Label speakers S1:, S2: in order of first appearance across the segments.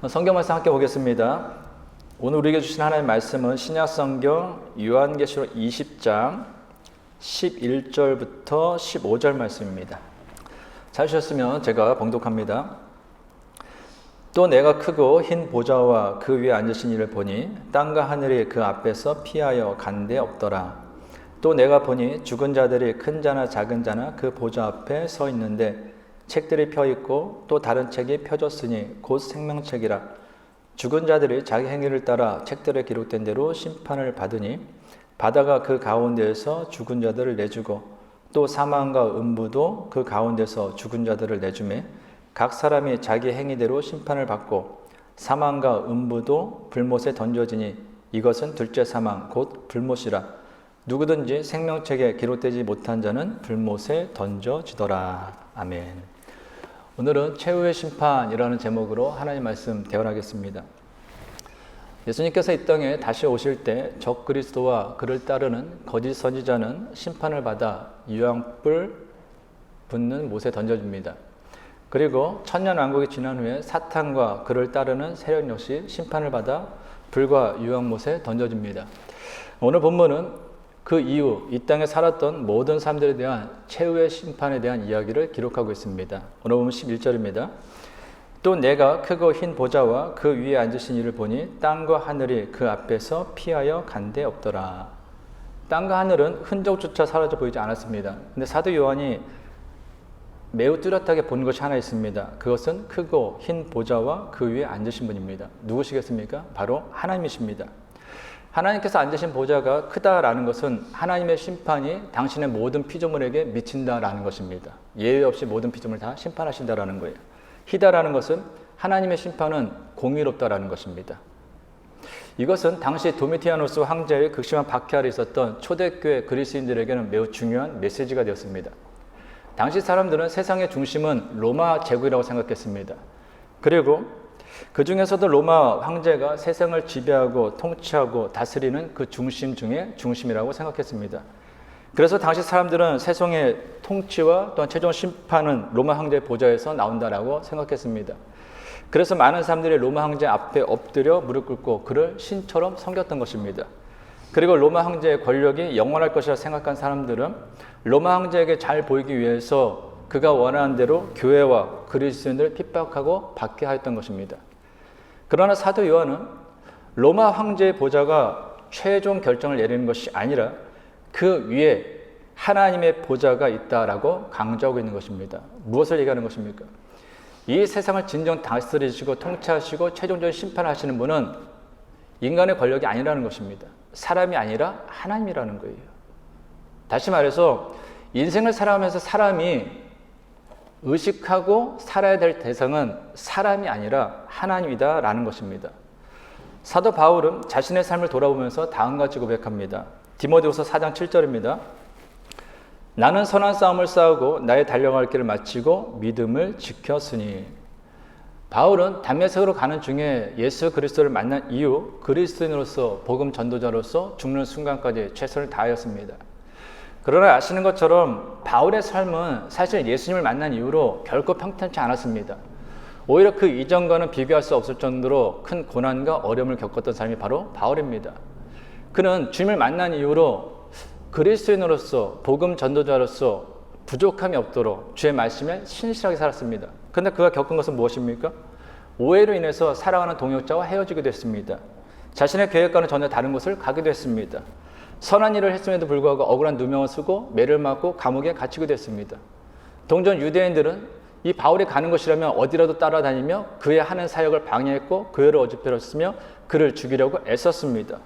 S1: 성경 말씀 함께 보겠습니다. 오늘 우리에게 주신 하나님의 말씀은 신약성경 요한계시록 20장 11절부터 15절 말씀입니다. 찾으셨으면 제가 봉독합니다. 또 내가 크고 흰 보좌와 그 위에 앉으신 이를 보니 땅과 하늘이 그 앞에서 피하여 간데 없더라. 또 내가 보니 죽은 자들이 큰 자나 작은 자나 그 보좌 앞에 서 있는데 책들이 펴 있고 또 다른 책이 펴졌으니 곧 생명책이라. 죽은 자들이 자기 행위를 따라 책들에 기록된 대로 심판을 받으니 바다가 그 가운데에서 죽은 자들을 내주고 또 사망과 음부도 그 가운데서 죽은 자들을 내주매 각 사람이 자기 행위대로 심판을 받고 사망과 음부도 불못에 던져지니 이것은 둘째 사망 곧 불못이라. 누구든지 생명책에 기록되지 못한 자는 불못에 던져지더라. 아멘. 오늘은 최후의 심판이라는 제목으로 하나님 말씀 대언하겠습니다. 예수님께서 이 땅에 다시 오실 때 적그리스도와 그를 따르는 거짓 선지자는 심판을 받아 유황불 붙는 못에 던져줍니다. 그리고 천년왕국이 지난 후에 사탄과 그를 따르는 세력 역시 심판을 받아 불과 유황못에 던져집니다. 오늘 본문은 그 이후 이 땅에 살았던 모든 사람들에 대한 최후의 심판에 대한 이야기를 기록하고 있습니다. 오늘 보면 11절입니다. 또 내가 크고 흰 보좌와 그 위에 앉으신 이를 보니 땅과 하늘이 그 앞에서 피하여 간데 없더라. 땅과 하늘은 흔적조차 사라져 보이지 않았습니다. 근데 사도 요한이 매우 뚜렷하게 본 것이 하나 있습니다. 그것은 크고 흰 보좌와 그 위에 앉으신 분입니다. 누구시겠습니까? 바로 하나님이십니다. 하나님께서 앉으신 보좌가 크다라는 것은 하나님의 심판이 당신의 모든 피조물에게 미친다라는 것입니다. 예외 없이 모든 피조물을 다 심판하신다라는 거예요. 희다라는 것은 하나님의 심판은 공의롭다라는 것입니다. 이것은 당시 도미티아누스 황제의 극심한 박해 아래 있었던 초대교회 그리스인들에게는 매우 중요한 메시지가 되었습니다. 당시 사람들은 세상의 중심은 로마 제국이라고 생각했습니다. 그리고 그 중에서도 로마 황제가 세상을 지배하고 통치하고 다스리는 그 중심 중에 중심이라고 생각했습니다. 그래서 당시 사람들은 세상의 통치와 또한 최종 심판은 로마 황제의 보좌에서 나온다라고 생각했습니다. 그래서 많은 사람들이 로마 황제 앞에 엎드려 무릎 꿇고 그를 신처럼 섬겼던 것입니다. 그리고 로마 황제의 권력이 영원할 것이라 생각한 사람들은 로마 황제에게 잘 보이기 위해서 그가 원하는 대로 교회와 그리스도인들을 핍박하고 박해하였던 것입니다. 그러나 사도 요한은 로마 황제의 보좌가 최종 결정을 내리는 것이 아니라 그 위에 하나님의 보좌가 있다라고 강조하고 있는 것입니다. 무엇을 얘기하는 것입니까? 이 세상을 진정 다스리시고 통치하시고 최종적인 심판하시는 분은 인간의 권력이 아니라는 것입니다. 사람이 아니라 하나님이라는 거예요. 다시 말해서 인생을 살아가면서 사람이 의식하고 살아야 될 대상은 사람이 아니라 하나님이다라는 것입니다. 사도 바울은 자신의 삶을 돌아보면서 다음과 같이 고백합니다. 디모데후서 4장 7절입니다. 나는 선한 싸움을 싸우고 나의 달려갈 길을 마치고 믿음을 지켰으니. 바울은 담메색으로 가는 중에 예수 그리스도를 만난 이후 그리스도인으로서 복음 전도자로서 죽는 순간까지 최선을 다하였습니다. 그러나 아시는 것처럼 바울의 삶은 사실 예수님을 만난 이후로 결코 평탄치 않았습니다. 오히려 그 이전과는 비교할 수 없을 정도로 큰 고난과 어려움을 겪었던 사람이 바로 바울입니다. 그는 주님을 만난 이후로 그리스도인으로서 복음 전도자로서 부족함이 없도록 주의 말씀에 신실하게 살았습니다. 그런데 그가 겪은 것은 무엇입니까? 오해로 인해서 사랑하는 동역자와 헤어지게 됐습니다. 자신의 계획과는 전혀 다른 곳을 가기도 했습니다. 선한 일을 했음에도 불구하고 억울한 누명을 쓰고 매를 맞고 감옥에 갇히게 됐습니다. 동전 유대인들은 이 바울이 가는 곳이라면 어디라도 따라다니며 그의 하는 사역을 방해했고 교회를 어지럽혔으며 그를 죽이려고 애썼습니다.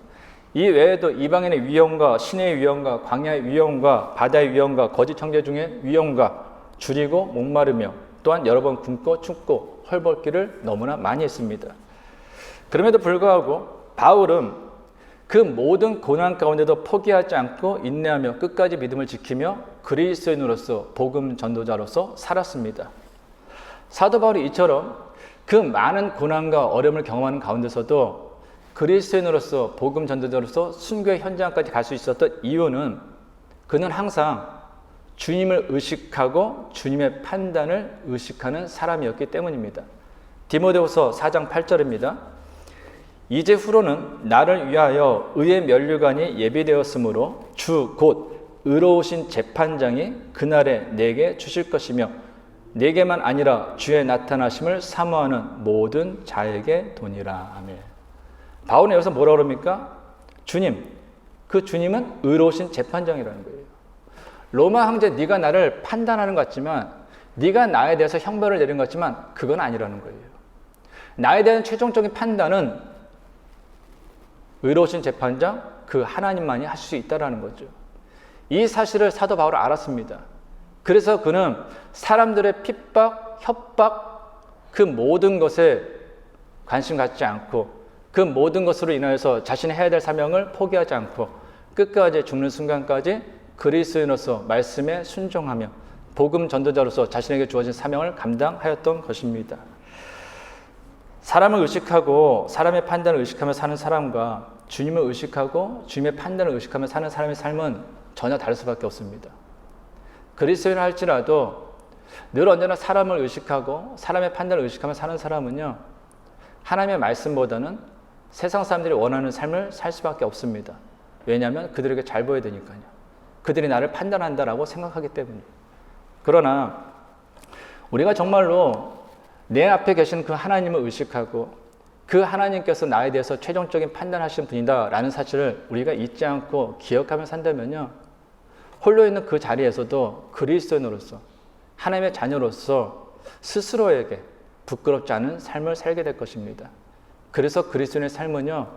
S1: 이 외에도 이방인의 위험과 신의 위험과 광야의 위험과 바다의 위험과 거짓 형제 중의 위험과 줄이고 목마르며 또한 여러 번 굶고 춥고 헐벗기를 너무나 많이 했습니다. 그럼에도 불구하고 바울은 그 모든 고난 가운데도 포기하지 않고 인내하며 끝까지 믿음을 지키며 그리스도인으로서 복음 전도자로서 살았습니다. 사도 바울이 이처럼 그 많은 고난과 어려움을 경험하는 가운데서도 그리스도인으로서 복음 전도자로서 순교의 현장까지 갈 수 있었던 이유는 그는 항상 주님을 의식하고 주님의 판단을 의식하는 사람이었기 때문입니다. 디모데후서 4장 8절입니다. 이제후로는 나를 위하여 의의 면류관이 예비되었으므로 주 곧 의로우신 재판장이 그날에 내게 주실 것이며 내게만 아니라 주의 나타나심을 사모하는 모든 자에게 도니라. 아멘. 바울은 여기서 뭐라 그럽니까? 주님, 그 주님은 의로우신 재판장이라는 거예요. 로마 황제 네가 나를 판단하는 것 같지만, 네가 나에 대해서 형벌을 내린 것 같지만 그건 아니라는 거예요. 나에 대한 최종적인 판단은 의로우신 재판장, 그 하나님만이 하실 수 있다는 거죠. 이 사실을 사도 바울은 알았습니다. 그래서 그는 사람들의 핍박, 협박, 그 모든 것에 관심 갖지 않고 그 모든 것으로 인하여서 자신이 해야 될 사명을 포기하지 않고 끝까지 죽는 순간까지 그리스도인으로서 말씀에 순종하며 복음 전도자로서 자신에게 주어진 사명을 감당하였던 것입니다. 사람을 의식하고 사람의 판단을 의식하며 사는 사람과 주님을 의식하고 주님의 판단을 의식하며 사는 사람의 삶은 전혀 다를 수밖에 없습니다. 그리스도인을 할지라도 늘 언제나 사람을 의식하고 사람의 판단을 의식하며 사는 사람은요, 하나님의 말씀보다는 세상 사람들이 원하는 삶을 살 수밖에 없습니다. 왜냐하면 그들에게 잘 보여야 되니까요. 그들이 나를 판단한다라고 생각하기 때문에. 그러나 우리가 정말로 내 앞에 계신 그 하나님을 의식하고 그 하나님께서 나에 대해서 최종적인 판단하시는 분이다라는 사실을 우리가 잊지 않고 기억하며 산다면요, 홀로 있는 그 자리에서도 그리스도인으로서 하나님의 자녀로서 스스로에게 부끄럽지 않은 삶을 살게 될 것입니다. 그래서 그리스도인의 삶은요,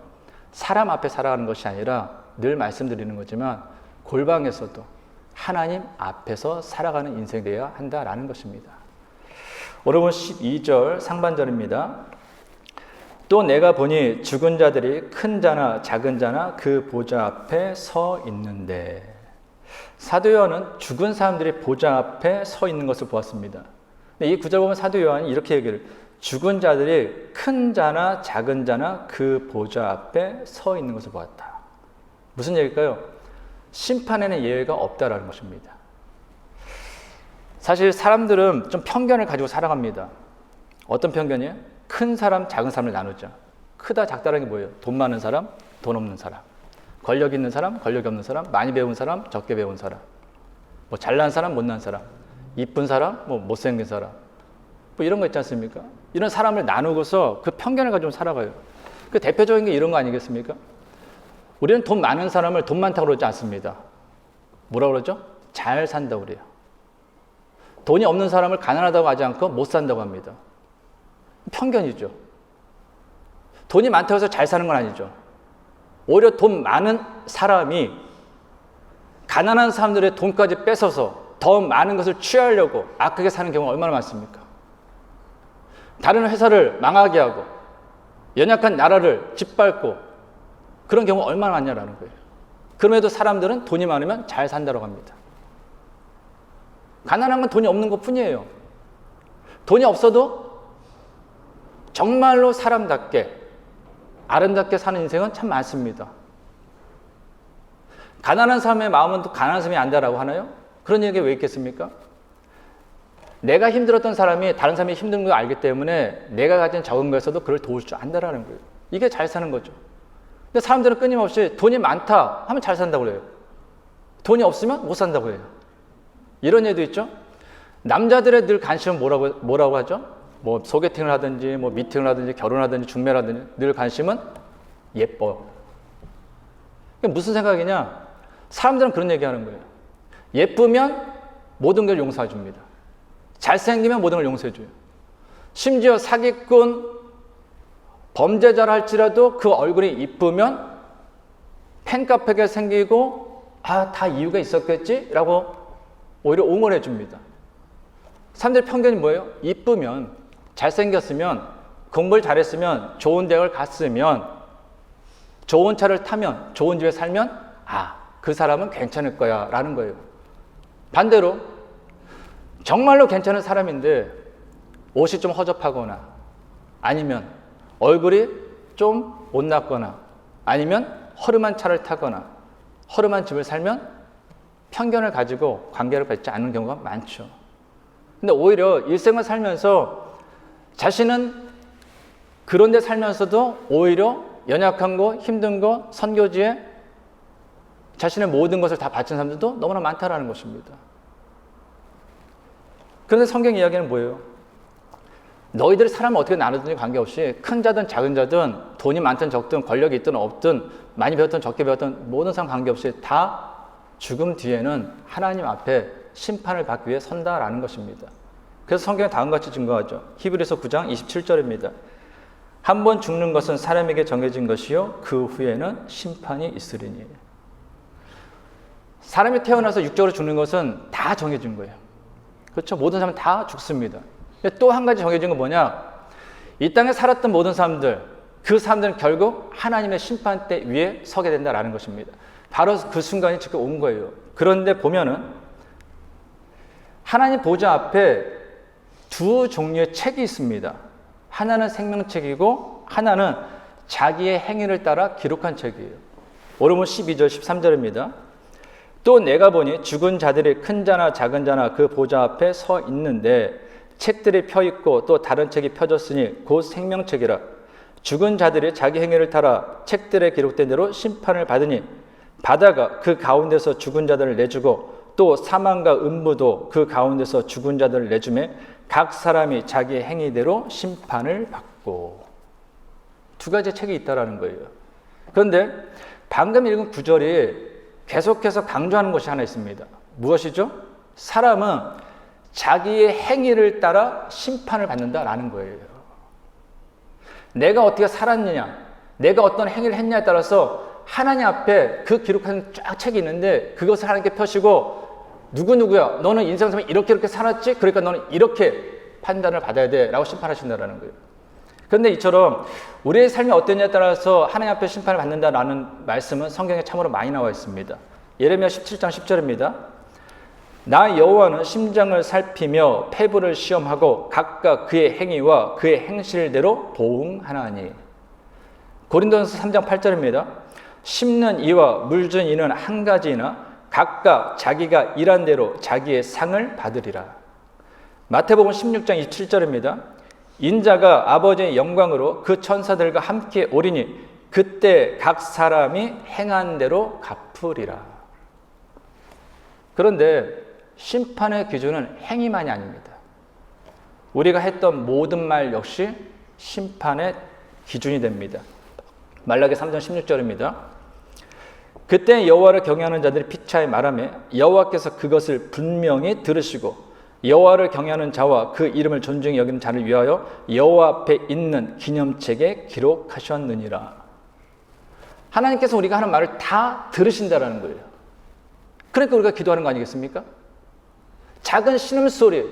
S1: 사람 앞에 살아가는 것이 아니라 늘 말씀드리는 거지만 골방에서도 하나님 앞에서 살아가는 인생이 되어야 한다라는 것입니다. 오늘 본 12절 상반절입니다. 또 내가 보니 죽은 자들이 큰 자나 작은 자나 그 보좌 앞에 서 있는데, 사도 요한은 죽은 사람들이 보좌 앞에 서 있는 것을 보았습니다. 이 구절 보면 사도 요한이 이렇게 얘기를, 죽은 자들이 큰 자나 작은 자나 그 보좌 앞에 서 있는 것을 보았다. 무슨 얘기일까요? 심판에는 예외가 없다라는 것입니다. 사실 사람들은 좀 편견을 가지고 살아갑니다. 어떤 편견이에요? 큰 사람, 작은 사람을 나누자. 크다, 작다라는 게 뭐예요? 돈 많은 사람, 돈 없는 사람. 권력 있는 사람, 권력이 없는 사람, 많이 배운 사람, 적게 배운 사람. 뭐 잘난 사람, 못난 사람. 이쁜 사람, 뭐 못생긴 사람. 뭐 이런 거 있지 않습니까? 이런 사람을 나누고서 그 편견을 가지고 살아가요. 그 대표적인 게 이런 거 아니겠습니까? 우리는 돈 많은 사람을 돈 많다고 그러지 않습니다. 뭐라고 그러죠? 잘 산다고 그래요. 돈이 없는 사람을 가난하다고 하지 않고 못 산다고 합니다. 편견이죠. 돈이 많다고 해서 잘 사는 건 아니죠. 오히려 돈 많은 사람이 가난한 사람들의 돈까지 뺏어서 더 많은 것을 취하려고 악하게 사는 경우가 얼마나 많습니까? 다른 회사를 망하게 하고 연약한 나라를 짓밟고 그런 경우가 얼마나 많냐라는 거예요. 그럼에도 사람들은 돈이 많으면 잘 산다고 합니다. 가난한 건 돈이 없는 것 뿐이에요. 돈이 없어도 정말로 사람답게 아름답게 사는 인생은 참 많습니다. 가난한 사람의 마음은 또 가난한 사람이 안다라고 하나요? 그런 얘기가 왜 있겠습니까? 내가 힘들었던 사람이 다른 사람이 힘든 걸 알기 때문에 내가 가진 적은 것에서도 그를 도울 줄 안다라는 거예요. 이게 잘 사는 거죠. 근데 사람들은 끊임없이 돈이 많다 하면 잘 산다고 그래요. 돈이 없으면 못 산다고 해요. 이런 예도 있죠. 남자들의 늘 관심은 뭐라고 하죠? 뭐 소개팅을 하든지 뭐 미팅을 하든지 결혼하든지 중매를 하든지 늘 관심은 예뻐. 무슨 생각이냐? 사람들은 그런 얘기하는 거예요. 예쁘면 모든 걸 용서해 줍니다. 잘생기면 모든 걸 용서해 줘요. 심지어 사기꾼, 범죄자라 할지라도 그 얼굴이 이쁘면 팬카페가 생기고 다 이유가 있었겠지? 라고 오히려 응원해 줍니다. 사람들의 편견이 뭐예요? 이쁘면, 잘생겼으면, 공부를 잘했으면, 좋은 대학을 갔으면, 좋은 차를 타면, 좋은 집에 살면 그 사람은 괜찮을 거야 라는 거예요. 반대로 정말로 괜찮은 사람인데 옷이 좀 허접하거나 아니면 얼굴이 좀 못났거나 아니면 허름한 차를 타거나 허름한 집을 살면 편견을 가지고 관계를 맺지 않는 경우가 많죠. 근데 오히려 일생을 살면서 자신은 그런데 살면서도 오히려 연약한 거, 힘든 거, 선교지에 자신의 모든 것을 다 바친 사람들도 너무나 많다라는 것입니다. 그런데 성경 이야기는 뭐예요? 너희들이 사람을 어떻게 나누든지 관계없이 큰 자든 작은 자든 돈이 많든 적든 권력이 있든 없든 많이 배웠든 적게 배웠든 모든 사람 관계없이 다 죽음 뒤에는 하나님 앞에 심판을 받기 위해 선다라는 것입니다. 그래서 성경에 다음과 같이 증거하죠. 히브리서 9장 27절입니다. 한 번 죽는 것은 사람에게 정해진 것이요 그 후에는 심판이 있으리니. 사람이 태어나서 육적으로 죽는 것은 다 정해진 거예요. 그렇죠? 모든 사람은 다 죽습니다. 또 한 가지 정해진 건 뭐냐? 이 땅에 살았던 모든 사람들, 그 사람들은 결국 하나님의 심판대 위에 서게 된다라는 것입니다. 바로 그 순간이 지금 온 거예요. 그런데 보면은 하나님 보좌 앞에 두 종류의 책이 있습니다. 하나는 생명책이고 하나는 자기의 행위를 따라 기록한 책이에요. 오르문 12절 13절입니다. 또 내가 보니 죽은 자들이 큰 자나 작은 자나 그 보좌 앞에 서 있는데 책들이 펴 있고 또 다른 책이 펴졌으니 곧 생명책이라. 죽은 자들이 자기 행위를 따라 책들에 기록된 대로 심판을 받으니 바다가 그 가운데서 죽은 자들을 내주고 또 사망과 음부도 그 가운데서 죽은 자들을 내주매 각 사람이 자기 행위대로 심판을 받고. 두 가지 책이 있다라는 거예요. 그런데 방금 읽은 구절이 계속해서 강조하는 것이 하나 있습니다. 무엇이죠? 사람은 자기의 행위를 따라 심판을 받는다라는 거예요. 내가 어떻게 살았느냐, 내가 어떤 행위를 했냐에 따라서 하나님 앞에 그 기록한 쫙 책이 있는데 그것을 하나님께 펴시고 누구누구야, 너는 인생을 이렇게 살았지? 그러니까 너는 이렇게 판단을 받아야 돼 라고 심판하신다라는 거예요. 그런데 이처럼 우리의 삶이 어떠냐에 따라서 하나님 앞에 심판을 받는다라는 말씀은 성경에 참으로 많이 나와 있습니다. 예레미야 17장 10절입니다. 나 여호와는 심장을 살피며 폐부를 시험하고 각각 그의 행위와 그의 행실대로 보응하나니. 고린도전서 3장 8절입니다. 심는 이와 물준 이는 한 가지이나 각각 자기가 일한 대로 자기의 상을 받으리라. 마태복음 16장 27절입니다. 인자가 아버지의 영광으로 그 천사들과 함께 오리니 그때 각 사람이 행한 대로 갚으리라. 그런데 심판의 기준은 행위만이 아닙니다. 우리가 했던 모든 말 역시 심판의 기준이 됩니다. 말라기 3장 16절입니다. 그때 여호와를 경외하는 자들이 피차에 말하며 여호와께서 그것을 분명히 들으시고 여호와를 경외하는 자와 그 이름을 존중히 여기는 자를 위하여 여호와 앞에 있는 기념책에 기록하셨느니라. 하나님께서 우리가 하는 말을 다 들으신다라는 거예요. 그러니까 우리가 기도하는 거 아니겠습니까? 작은 신음소리,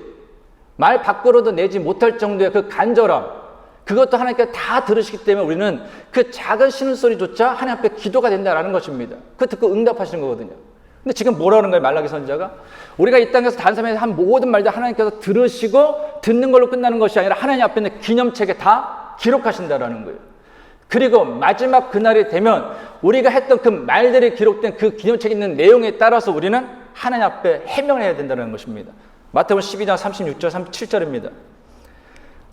S1: 말 밖으로도 내지 못할 정도의 그 간절함, 그것도 하나님께서 다 들으시기 때문에 우리는 그 작은 신음소리조차 하나님 앞에 기도가 된다라는 것입니다. 그거 듣고 응답하시는 거거든요. 근데 지금 뭐라는 거예요, 말라기 선지자가? 우리가 이 땅에서 다른 사람에게 한 모든 말도 하나님께서 들으시고 듣는 걸로 끝나는 것이 아니라 하나님 앞에 있는 기념책에 다 기록하신다라는 거예요. 그리고 마지막 그날이 되면 우리가 했던 그 말들이 기록된 그 기념책에 있는 내용에 따라서 우리는 하나님 앞에 해명을 해야 된다는 것입니다. 마태복음 12장 36절 37절입니다.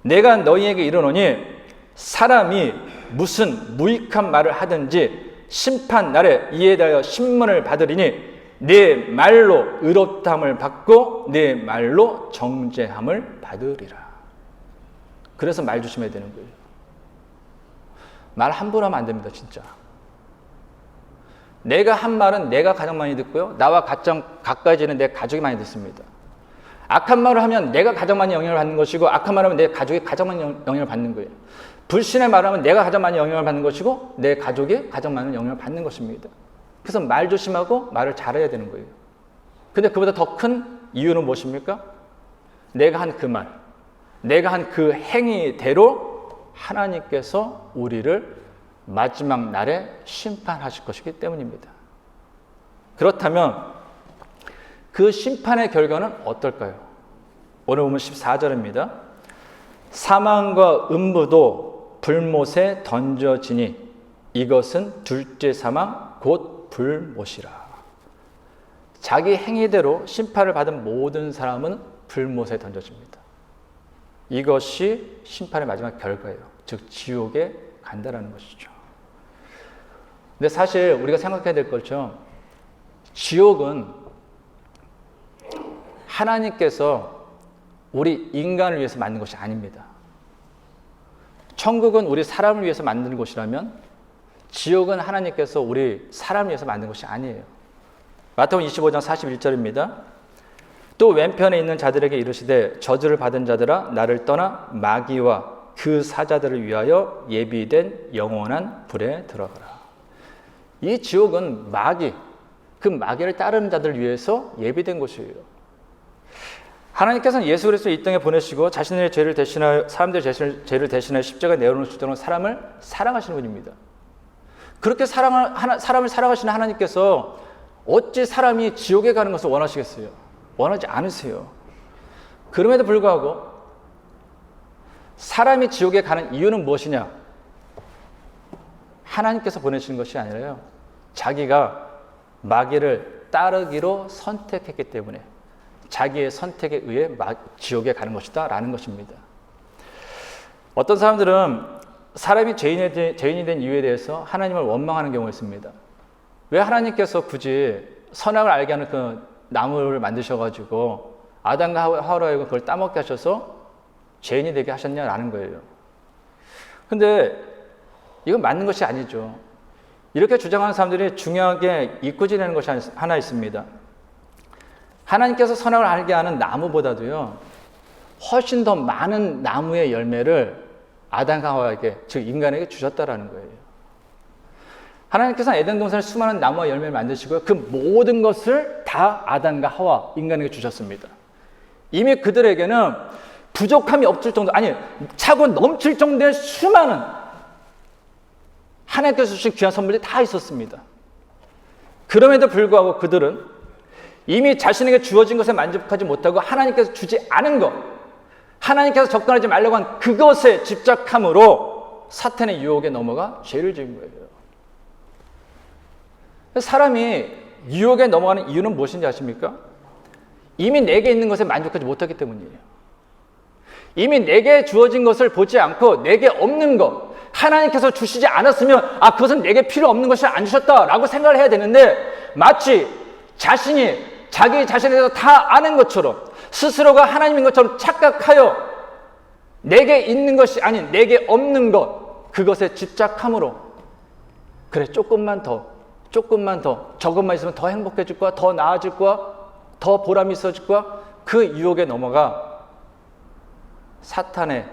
S1: 내가 너희에게 이르노니 사람이 무슨 무익한 말을 하든지 심판 날에 이에 대하여 신문을 받으리니 내 말로 의롭다함을 받고 내 말로 정죄함을 받으리라. 그래서 말 조심해야 되는 거예요. 말 함부로 하면 안 됩니다, 진짜. 내가 한 말은 내가 가장 많이 듣고요. 나와 가장 가까이 지는 내 가족이 많이 듣습니다. 악한 말을 하면 내가 가장 많이 영향을 받는 것이고 악한 말을 하면 내 가족이 가장 많이 영향을 받는 거예요. 불신의 말을 하면 내가 가장 많이 영향을 받는 것이고 내 가족이 가장 많은 영향을 받는 것입니다. 그래서 말 조심하고 말을 잘해야 되는 거예요. 근데 그보다 더 큰 이유는 무엇입니까? 내가 한 그 말, 내가 한 그 행위대로 하나님께서 우리를 마지막 날에 심판하실 것이기 때문입니다. 그렇다면 그 심판의 결과는 어떨까요? 오늘 보면 14절입니다. 사망과 음부도 불못에 던져지니 이것은 둘째 사망 곧 불못이라. 자기 행위대로 심판을 받은 모든 사람은 불못에 던져집니다. 이것이 심판의 마지막 결과예요. 즉 지옥에 간다라는 것이죠. 근데 사실 우리가 생각해야 될 거죠. 지옥은 하나님께서 우리 인간을 위해서 만든 것이 아닙니다. 천국은 우리 사람을 위해서 만든 곳이라면 지옥은 하나님께서 우리 사람을 위해서 만든 것이 아니에요. 마태복음 25장 41절입니다. 또 왼편에 있는 자들에게 이르시되 저주를 받은 자들아 나를 떠나 마귀와 그 사자들을 위하여 예비된 영원한 불에 들어가라. 이 지옥은 마귀, 그 마귀를 따르는 자들을 위해서 예비된 곳이에요. 하나님께서는 예수 그리스도를 이 땅에 보내시고 자신의 죄를 대신하여 사람들의 죄를 대신하여 십자가에 내어놓을 정도로 사람을 사랑하시는 분입니다. 그렇게 사람을 사랑하시는 하나님께서 어찌 사람이 지옥에 가는 것을 원하시겠어요? 원하지 않으세요. 그럼에도 불구하고 사람이 지옥에 가는 이유는 무엇이냐? 하나님께서 보내시는 것이 아니라요. 자기가 마귀를 따르기로 선택했기 때문에 자기의 선택에 의해 지옥에 가는 것이다 라는 것입니다. 어떤 사람들은 사람이 죄인이 된 이유에 대해서 하나님을 원망하는 경우가 있습니다. 왜 하나님께서 굳이 선악을 알게 하는 그 나무를 만드셔가지고 아담과 하와로 하여금 그걸 따먹게 하셔서 죄인이 되게 하셨냐라는 거예요. 근데 이건 맞는 것이 아니죠. 이렇게 주장하는 사람들이 중요하게 이꾸지내는 것이 하나 있습니다. 하나님께서 선악을 알게 하는 나무보다도요, 훨씬 더 많은 나무의 열매를 아담과 하와에게, 즉 인간에게 주셨다라는 거예요. 하나님께서는 에덴 동산에 수많은 나무와 열매를 만드시고요, 그 모든 것을 다 아담과 하와, 인간에게 주셨습니다. 이미 그들에게는 부족함이 없을 정도, 아니 차고 넘칠 정도의 수많은 하나님께서 주신 귀한 선물이 다 있었습니다. 그럼에도 불구하고 그들은 이미 자신에게 주어진 것에 만족하지 못하고 하나님께서 주지 않은 것, 하나님께서 접근하지 말라고 한 그것에 집착함으로 사탄의 유혹에 넘어가 죄를 지은 거예요. 사람이 유혹에 넘어가는 이유는 무엇인지 아십니까? 이미 내게 있는 것에 만족하지 못하기 때문이에요. 이미 내게 주어진 것을 보지 않고 내게 없는 것, 하나님께서 주시지 않았으면 그것은 내게 필요 없는 것이 안 주셨다라고 생각을 해야 되는데, 마치 자신이 자기 자신에 대해서 다 아는 것처럼 스스로가 하나님인 것처럼 착각하여 내게 있는 것이 아닌 내게 없는 것, 그것에 집착함으로 그래 조금만 더 저것만 있으면 더 행복해질 거야, 더 나아질 거야, 더 보람이 있어질 거야, 그 유혹에 넘어가 사탄의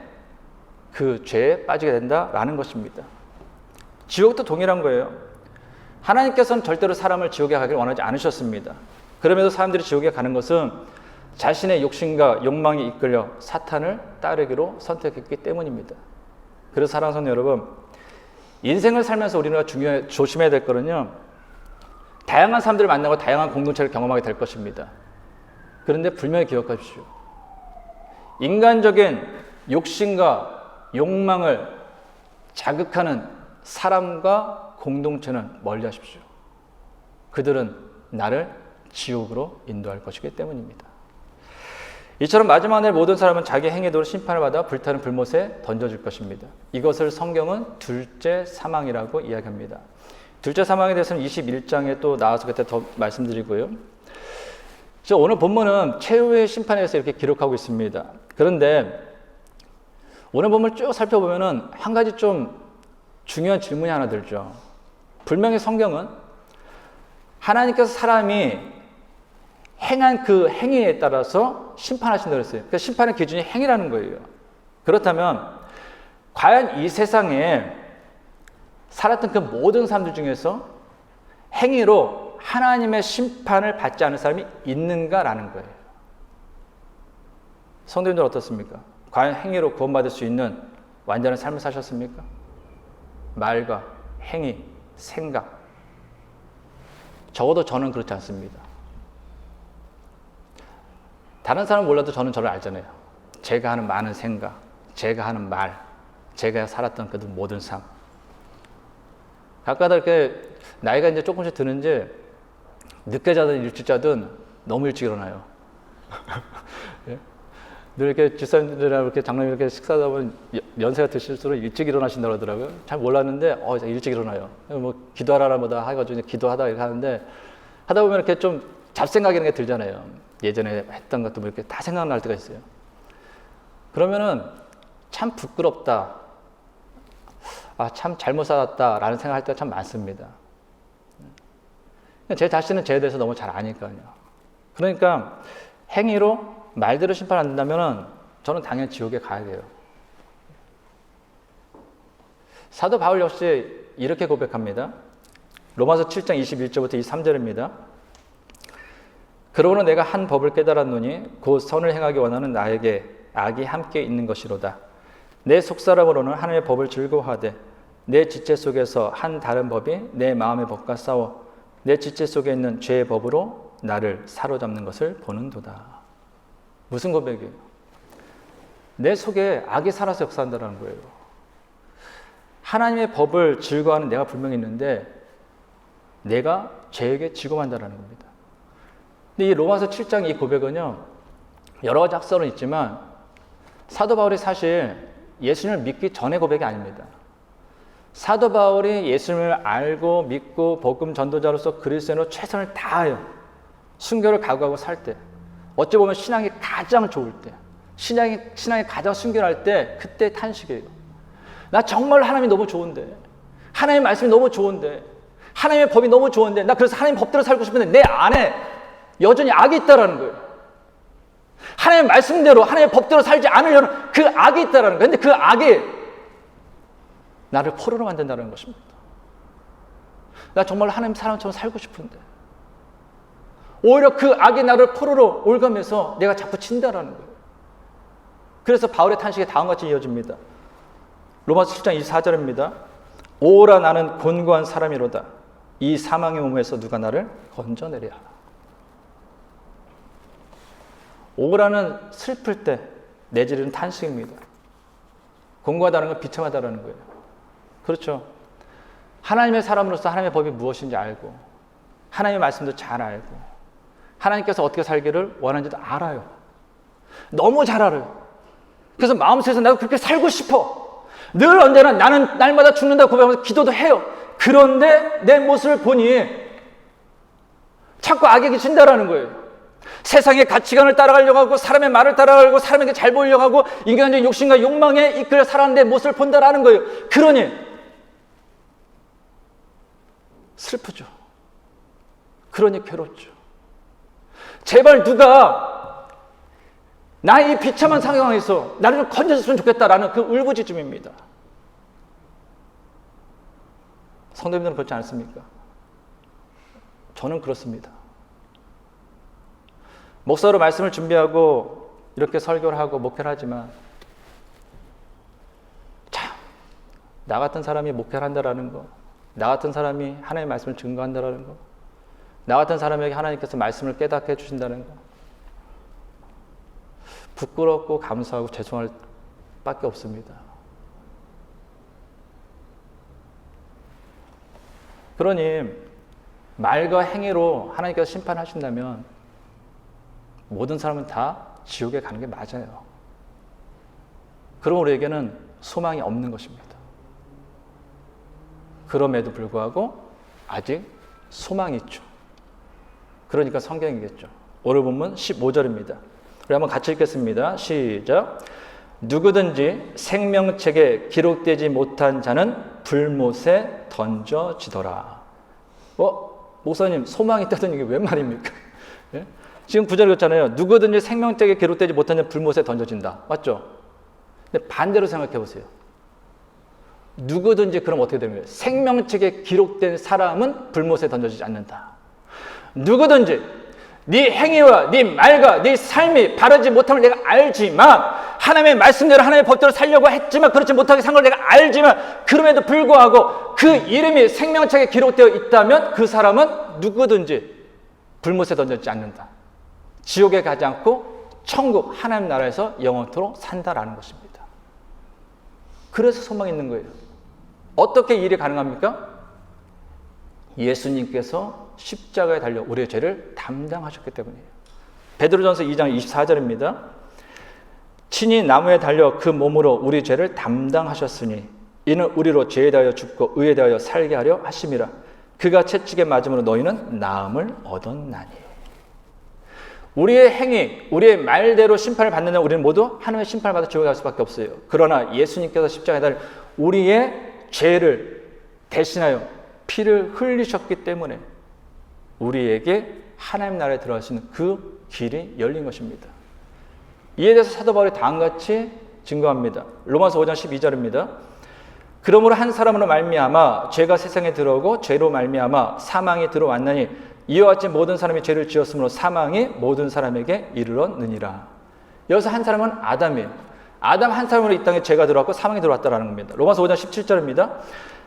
S1: 그 죄에 빠지게 된다라는 것입니다. 지옥도 동일한 거예요. 하나님께서는 절대로 사람을 지옥에 가기를 원하지 않으셨습니다. 그럼에도 사람들이 지옥에 가는 것은 자신의 욕심과 욕망에 이끌려 사탄을 따르기로 선택했기 때문입니다. 그래서 사랑하는 성도 여러분, 인생을 살면서 우리가 조심해야 될 거는요, 다양한 사람들을 만나고 다양한 공동체를 경험하게 될 것입니다. 그런데 분명히 기억하십시오. 인간적인 욕심과 욕망을 자극하는 사람과 공동체는 멀리 하십시오. 그들은 나를 지옥으로 인도할 것이기 때문입니다. 이처럼 마지막 날 모든 사람은 자기 행위대로 심판을 받아 불타는 불못에 던져질 것입니다. 이것을 성경은 둘째 사망이라고 이야기합니다. 둘째 사망에 대해서는 21장에 또 나와서 그때 더 말씀드리고요. 오늘 본문은 최후의 심판에 대해서 이렇게 기록하고 있습니다. 그런데 오늘 본문을 쭉 살펴보면은 한 가지 좀 중요한 질문이 하나 들죠. 분명히 성경은 하나님께서 사람이 행한 그 행위에 따라서 심판하신다고 했어요. 그러니까 심판의 기준이 행위라는 거예요. 그렇다면 과연 이 세상에 살았던 그 모든 사람들 중에서 행위로 하나님의 심판을 받지 않은 사람이 있는가라는 거예요. 성도님들 어떻습니까? 과연 행위로 구원받을 수 있는 완전한 삶을 사셨습니까? 말과 행위, 생각. 적어도 저는 그렇지 않습니다. 다른 사람은 몰라도 저를 알잖아요. 제가 하는 많은 생각, 제가 하는 말, 제가 살았던 그 모든 삶. 가끔가다 이렇게 나이가 이제 조금씩 드는지 늦게 자든 일찍 자든 너무 일찍 일어나요. 예? 늘 이렇게 집사님들이랑 이렇게 장로님 이렇게 식사하다 보면 연세가 드실수록 일찍 일어나신다고 하더라고요. 잘 몰랐는데, 일찍 일어나요. 뭐, 기도하라 뭐다 해가지고 기도하다 이렇게 하는데, 하다 보면 이렇게 좀 잡생각이 이런 게 들잖아요. 예전에 했던 것도 뭐 이렇게 다 생각날 때가 있어요. 그러면은 참 부끄럽다. 참 잘못 살았다. 라는 생각할 때가 참 많습니다. 제 자신은 저에 대해서 너무 잘 아니까요. 그러니까 행위로 말대로 심판 안 된다면 저는 당연히 지옥에 가야 돼요. 사도 바울 역시 이렇게 고백합니다. 로마서 7장 21절부터 23절입니다. 그러므로 내가 한 법을 깨달았노니 곧 선을 행하기 원하는 나에게 악이 함께 있는 것이로다. 내 속사람으로는 하나님의 법을 즐거워하되 내 지체 속에서 한 다른 법이 내 마음의 법과 싸워 내 지체 속에 있는 죄의 법으로 나를 사로잡는 것을 보는도다. 무슨 고백이에요? 내 속에 악이 살아서 역사한다는 거예요. 하나님의 법을 즐거워하는 내가 분명히 있는데 내가 죄에게 지고만다는 겁니다. 근데 이 로마서 7장 이 고백은요, 여러 가지 학설은 있지만 사도 바울이 사실 예수님을 믿기 전의 고백이 아닙니다. 사도 바울이 예수님을 알고 믿고 복음 전도자로서 그리스도인으로 최선을 다하여 순교를 각오하고 살 때, 어찌 보면 신앙이 가장 좋을 때, 신앙이 가장 순결할 때, 그때 탄식이에요. 나 정말 하나님이 너무 좋은데, 하나님의 말씀이 너무 좋은데, 하나님의 법이 너무 좋은데, 나 그래서 하나님 법대로 살고 싶은데 내 안에 여전히 악이 있다라는 거예요. 하나님의 말씀대로, 하나님의 법대로 살지 않으려는 그 악이 있다라는 거예요. 근데 그 악이 나를 포로로 만든다는 것입니다. 나 정말 하나님 사람처럼 살고 싶은데 오히려 그 악이 나를 포로로 올가면서 내가 자꾸 친다라는 거예요. 그래서 바울의 탄식이 다음과 같이 이어집니다. 로마서 7장 24절입니다. 오라 나는 곤고한 사람이로다. 이 사망의 몸에서 누가 나를 건져내랴. 오라는 슬플 때 내지르는 탄식입니다. 곤고하다는 건 비참하다는 거예요. 그렇죠. 하나님의 사람으로서 하나님의 법이 무엇인지 알고 하나님의 말씀도 잘 알고 하나님께서 어떻게 살기를 원하는지도 알아요. 너무 잘 알아요. 그래서 마음속에서 내가 그렇게 살고 싶어. 늘 언제나 나는 날마다 죽는다고 고백하면서 기도도 해요. 그런데 내 모습을 보니 자꾸 악에게 진다라는 거예요. 세상의 가치관을 따라가려고 하고 사람의 말을 따라가려고 사람에게 잘 보이려고 하고 인간적인 욕심과 욕망에 이끌려 살아가는 내 모습을 본다라는 거예요. 그러니 슬프죠. 그러니 괴롭죠. 제발 누가 나의 이 비참한 상황에서 나를 좀 건져줬으면 좋겠다라는 그 울부짖음입니다. 성도님들은 그렇지 않습니까? 저는 그렇습니다. 목사로 말씀을 준비하고 이렇게 설교를 하고 목회를 하지만 참, 나 같은 사람이 목회를 한다라는 거, 나 같은 사람이 하나님의 말씀을 증거한다라는 거, 나 같은 사람에게 하나님께서 말씀을 깨닫게 해주신다는 거, 부끄럽고 감사하고 죄송할 밖에 없습니다. 그러니 말과 행위로 하나님께서 심판하신다면 모든 사람은 다 지옥에 가는 게 맞아요. 그럼 우리에게는 소망이 없는 것입니다. 그럼에도 불구하고 아직 소망이 있죠. 그러니까 성경이겠죠. 오늘 본문 15절입니다. 우리 한번 같이 읽겠습니다. 시작. 누구든지 생명책에 기록되지 못한 자는 불못에 던져지더라. 목사님 소망이 있다던 이게 웬 말입니까? 예? 지금 구절 읽었잖아요. 누구든지 생명책에 기록되지 못한 자는 불못에 던져진다. 맞죠? 근데 반대로 생각해 보세요. 누구든지 그럼 어떻게 되는 거예요? 생명책에 기록된 사람은 불못에 던져지지 않는다. 누구든지 네 행위와 네 말과 네 삶이 바르지 못함을 내가 알지만 하나님의 말씀대로 하나님의 법대로 살려고 했지만 그렇지 못하게 산 걸 내가 알지만 그럼에도 불구하고 그 이름이 생명책에 기록되어 있다면 그 사람은 누구든지 불못에 던져지지 않는다. 지옥에 가지 않고 천국 하나님 나라에서 영원토록 산다라는 것입니다. 그래서 소망이 있는 거예요. 어떻게 이 일이 가능합니까? 예수님께서 십자가에 달려 우리의 죄를 담당하셨기 때문이에요. 베드로전서 2장 24절입니다. 친히 나무에 달려 그 몸으로 우리 죄를 담당하셨으니 이는 우리로 죄에 대하여 죽고 의에 대하여 살게 하려 하심이라. 그가 채찍에 맞음으로 너희는 나음을 얻었나니. 우리의 행위, 우리의 말대로 심판을 받는 우리는 모두 하나님의 심판을 받아 지옥에 갈 수밖에 없어요. 그러나 예수님께서 십자가에 달려 우리의 죄를 대신하여 피를 흘리셨기 때문에 우리에게 하나님 나라에 들어갈 수 있는 그 길이 열린 것입니다. 이에 대해서 사도 바울이 다음같이 증거합니다. 로마서 5장 12절입니다. 그러므로 한 사람으로 말미암아 죄가 세상에 들어오고 죄로 말미암아 사망이 들어왔나니 이와 같이 모든 사람이 죄를 지었으므로 사망이 모든 사람에게 이르렀느니라. 여기서 한 사람은 아담이에요. 아담 한 사람으로 이 땅에 죄가 들어왔고 사망이 들어왔다라는 겁니다. 로마서 5장 17절입니다.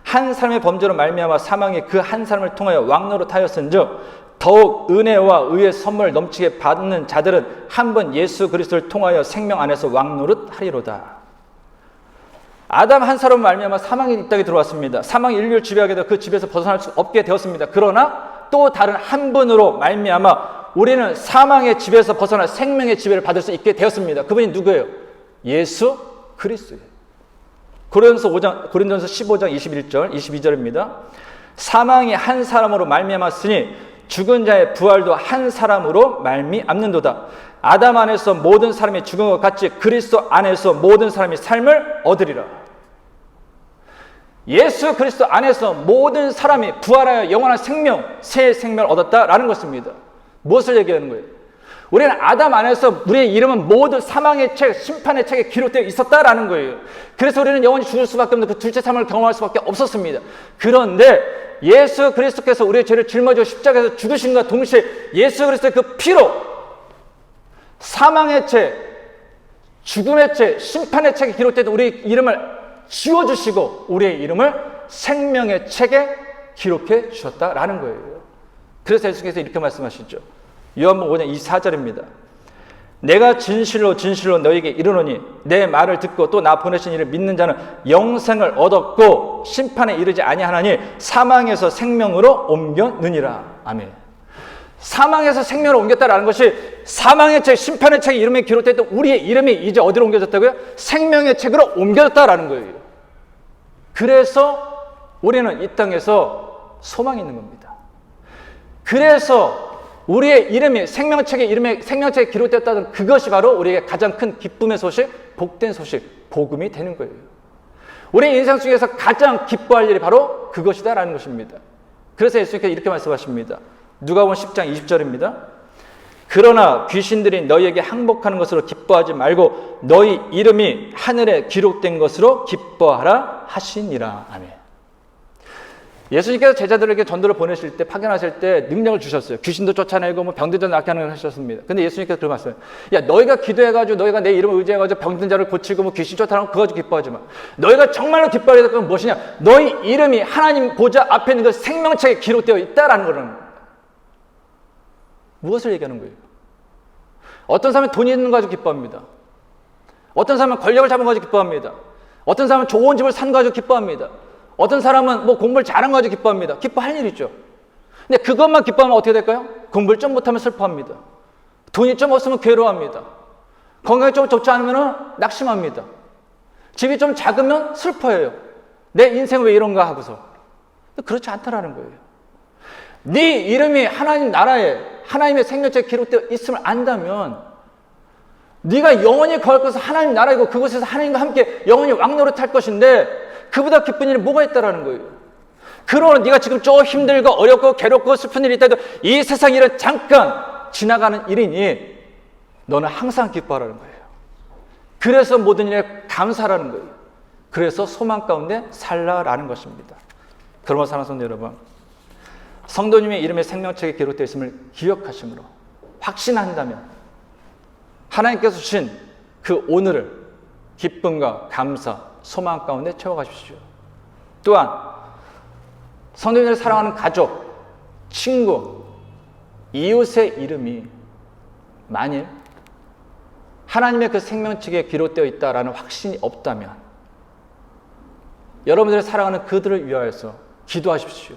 S1: 한 사람의 범죄로 말미암아 사망이 그 한 사람을 통하여 왕노릇하였은즉 더욱 은혜와 의의 선물을 넘치게 받는 자들은 한 번 예수 그리스도를 통하여 생명 안에서 왕노릇하리로다. 아담 한 사람 말미암아 사망이 이 땅에 들어왔습니다. 사망이 인류를 지배하게 되어 그 집에서 벗어날 수 없게 되었습니다. 그러나 또 다른 한 분으로 말미암아 우리는 사망의 집에서 벗어나 생명의 지배를 받을 수 있게 되었습니다. 그분이 누구예요? 예수 그리스도예요. 고린도서 15장 21절 22절입니다. 사망이 한 사람으로 말미암았으니 죽은 자의 부활도 한 사람으로 말미암는도다. 아담 안에서 모든 사람이 죽은 것 같이 그리스도 안에서 모든 사람이 삶을 얻으리라. 예수 그리스도 안에서 모든 사람이 부활하여 영원한 생명, 새 생명을 얻었다라는 것입니다. 무엇을 얘기하는 거예요? 우리는 아담 안에서 우리의 이름은 모두 사망의 책, 심판의 책에 기록되어 있었다라는 거예요. 그래서 우리는 영원히 죽을 수밖에 없는 그 둘째 삶을 경험할 수밖에 없었습니다. 그런데 예수 그리스도께서 우리의 죄를 짊어지고 십자가에서 죽으신과 동시에 예수 그리스도의 그 피로 사망의 책, 죽음의 책, 심판의 책에 기록된 우리의 이름을 지워주시고 우리의 이름을 생명의 책에 기록해 주셨다라는 거예요. 그래서 예수께서 이렇게 말씀하시죠. 요한복음 5장 24절입니다. 내가 진실로 진실로 너희에게 이르노니 내 말을 듣고 또 나 보내신 이를 믿는 자는 영생을 얻었고 심판에 이르지 아니하나니 사망에서 생명으로 옮겼느니라. 아멘. 사망에서 생명으로 옮겼다라는 것이 사망의 책, 심판의 책에 이름이 기록됐던 우리의 이름이 이제 어디로 옮겨졌다고요? 생명의 책으로 옮겨졌다라는 거예요. 그래서 우리는 이 땅에서 소망이 있는 겁니다. 그래서 우리의 이름이 생명책에 기록되었다는 그것이 바로 우리에게 가장 큰 기쁨의 소식, 복된 소식, 복음이 되는 거예요. 우리 인생 중에서 가장 기뻐할 일이 바로 그것이다라는 것입니다. 그래서 예수님께서 이렇게 말씀하십니다. 누가복음 10장 20절입니다. 그러나 귀신들이 너희에게 항복하는 것으로 기뻐하지 말고 너희 이름이 하늘에 기록된 것으로 기뻐하라 하시니라. 아멘. 예수님께서 제자들에게 전도를 보내실 때, 파견하실 때 능력을 주셨어요. 귀신도 쫓아내고 병든 낫게 하는 걸 하셨습니다. 근데 예수님께서 그런 말씀을 야, 너희가 기도해가지고 너희가 내 이름을 의지해가지고 병든 자를 고치고 귀신 쫓아내고 그거 가지고 기뻐하지 마. 너희가 정말로 기뻐해야 될 건 무엇이냐? 너희 이름이 하나님 보좌 앞에 있는 그 생명책에 기록되어 있다라는 거라는 거예요. 무엇을 얘기하는 거예요? 어떤 사람은 돈이 있는 거 가지고 기뻐합니다. 어떤 사람은 권력을 잡은 거 가지고 기뻐합니다. 어떤 사람은 좋은 집을 산 거 가지고 기뻐합니다. 어떤 사람은 공부를 잘한 거 가지고 기뻐합니다. 기뻐할 일 있죠. 근데 그것만 기뻐하면 어떻게 될까요? 공부를 좀 못하면 슬퍼합니다. 돈이 좀 없으면 괴로워합니다. 건강이 좀 좋지 않으면 낙심합니다. 집이 좀 작으면 슬퍼해요. 내 인생 왜 이런가 하고서. 그렇지 않다라는 거예요. 네 이름이 하나님 나라에 하나님의 생명책에 기록되어 있음을 안다면 네가 영원히 거할 것은 하나님 나라이고 그곳에서 하나님과 함께 영원히 왕노릇할 것인데 그보다 기쁜 일이 뭐가 있다라는 거예요. 그러나 네가 지금 좀 힘들고 어렵고 괴롭고 슬픈 일이 있다도 이 세상 일은 잠깐 지나가는 일이니 너는 항상 기뻐하라는 거예요. 그래서 모든 일에 감사하라는 거예요. 그래서 소망 가운데 살라라는 것입니다. 그러므로 사랑하는 성도 여러분, 성도님의 이름의 생명책에 기록되어 있음을 기억하심으로 확신한다면 하나님께서 주신 그 오늘을 기쁨과 감사, 소망 가운데 채워가십시오. 또한 성도님을 사랑하는 가족, 친구, 이웃의 이름이 만일 하나님의 그 생명책에 기록되어 있다라는 확신이 없다면 여러분들의 사랑하는 그들을 위하여서 기도하십시오.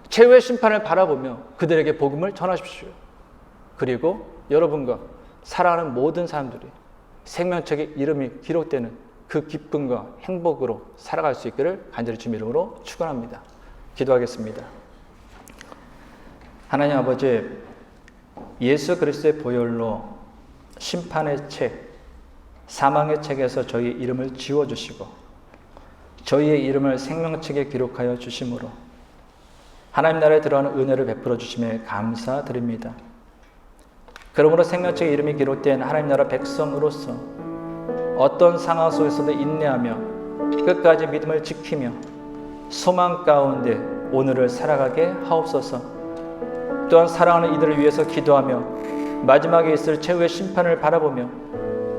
S1: 최후의 심판을 바라보며 그들에게 복음을 전하십시오. 그리고 여러분과 사랑하는 모든 사람들이 생명책에 이름이 기록되는 그 기쁨과 행복으로 살아갈 수 있기를 간절히 주님 이름으로 축원합니다. 기도하겠습니다. 하나님 아버지, 예수 그리스도의 보혈로 심판의 책, 사망의 책에서 저희 이름을 지워주시고 저희의 이름을 생명책에 기록하여 주심으로 하나님 나라에 들어가는 은혜를 베풀어 주심에 감사드립니다. 그러므로 생명책에 이름이 기록된 하나님 나라 백성으로서 어떤 상황 속에서도 인내하며 끝까지 믿음을 지키며 소망 가운데 오늘을 살아가게 하옵소서. 또한 사랑하는 이들을 위해서 기도하며 마지막에 있을 최후의 심판을 바라보며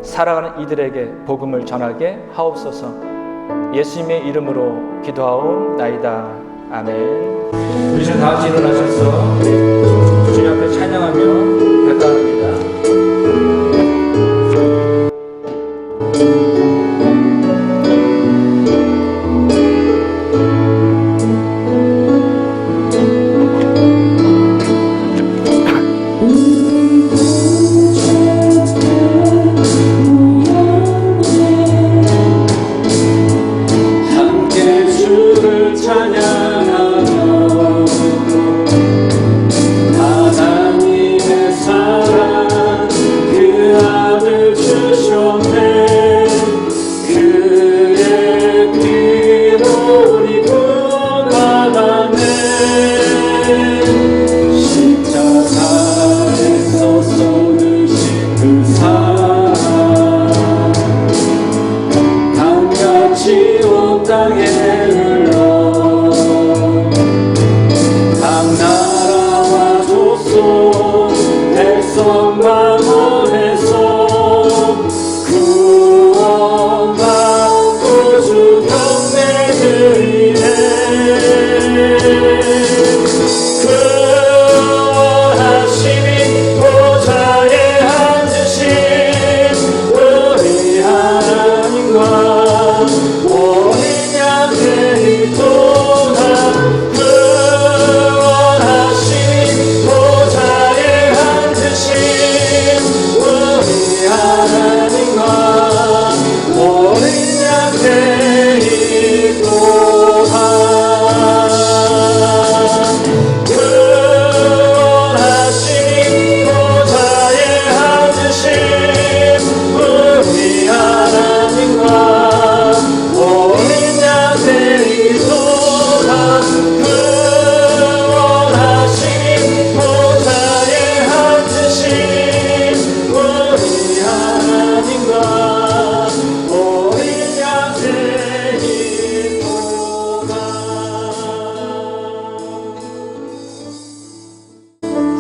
S1: 살아가는 이들에게 복음을 전하게 하옵소서. 예수님의 이름으로 기도하옵나이다. 아멘. 우리 지금 다 같이 일어나셔서 주님 앞에 찬양하며 백가합니다.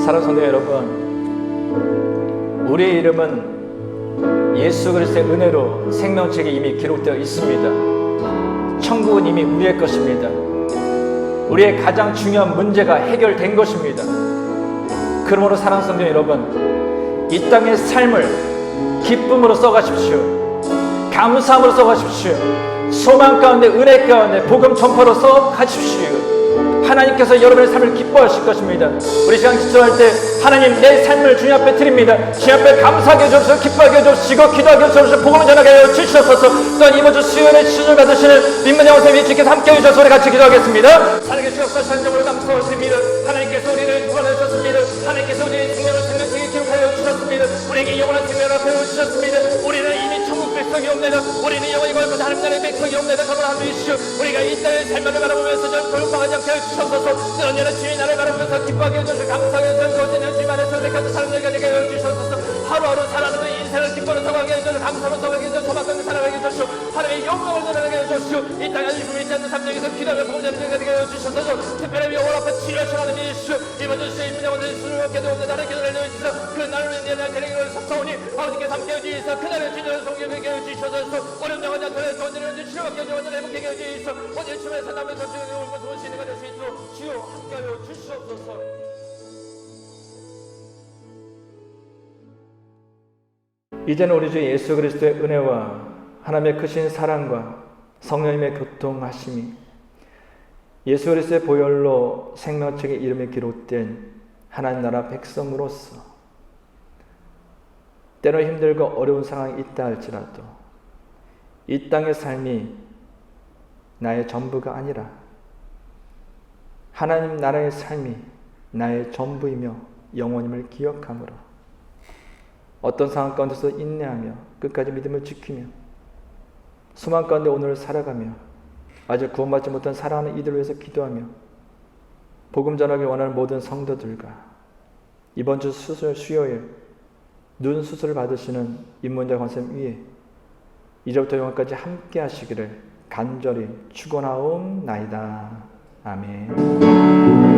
S1: 사랑하는 성도 여러분, 우리의 이름은 예수 그리스도의 은혜로 생명책에 이미 기록되어 있습니다. 천국은 이미 우리의 것입니다. 우리의 가장 중요한 문제가 해결된 것입니다. 그러므로 사랑하는 성도 여러분, 이 땅의 삶을 기쁨으로 써가십시오. 감사함으로 써가십시오. 소망 가운데, 은혜 가운데 복음 전파로 써가십시오. 하나님께서 여러분의 삶을 기뻐하실 것입니다. 우리 시간 기도할 때 하나님, 내 삶을 주님 앞에 드립니다. 주님 앞에 감사하게 해주옵소서, 기뻐하게 해주옵시고 기도하게 해주옵소서, 복음을 전하게 해주시옵소서. 또한 이번 주 수요일에 시즌을 받으시는 민문 영원쌤 주께서 함께 해주셔서 우리 같이 기도하겠습니다. 살아계신 역사하신 하나님을 감사드립니다. 하나님께서 우리를 구원하셨습니다. 하나님께서 우리의 생명을 생명책에 기록하여 주셨습니다. 우리에게 영원한 생명을 배워주셨습니다. 우리는 이미 천국 백성이 옵니다. 우리는 영원히 걸고 하나님 나라의 백성이 옵니다. 정말 하나님이시오. 우리가 이 땅의 삶을 바라보면서 전 돌파하지 않게 해주셔서 언제나 주의 나라를 바라보면서 기뻐하게 해주셔서 감사하게 해주셔서 언제나 주님 안에서 내가 사람들에게 되게 해주셔서 하루하루 살아가는 인생을 기뻐로 살아가게 해주셔서 감사로 살아가게 해주셔서 소망가운데 살아가게 해주시오. 하나님의 영광을 전하게 해주시오. 이 땅에 아주 주의 있지 않는 삶에서 기도하며 복음전하게 되게 해주셔서 특별히 영원 앞에 치료하시는 하나님이시오. 이번 주 주의 임명원의 수를 기도하며 나를 기도를 해주시오. 그 나를 위해 나를 데리고 섭사오니 아버지께서 함께 해주시오. 그날의 주님을 성경에게 해주셔서 어려운 영혼자 도에 전제를 치료받게 해주시오. 행복하게 해주시오. 오늘 주님의 사람을 전쟁에 올 것을 오시는 것을 수 있도록 주여 함께하여 주시옵소서. 이제는 우리 주 예수 그리스도의 은혜와 하나님의 크신 사랑과 성령님의 교통하심이 예수 그리스도의 보혈로 생명책에 이름이 기록된 하나님 나라 백성으로서 때로 힘들고 어려운 상황이 있다 할지라도 이 땅의 삶이 나의 전부가 아니라 하나님 나라의 삶이 나의 전부이며 영원임을 기억함으로 어떤 상황 가운데서 인내하며 끝까지 믿음을 지키며 수만 가운데 오늘을 살아가며 아직 구원받지 못한 사랑하는 이들을 위해서 기도하며 복음 전하기 원하는 모든 성도들과 이번 주 수요일 눈 수술을 받으시는 임문자 권사님 위에 이제부터 영원까지 함께 하시기를 간절히 축원하옵나이다. 아멘.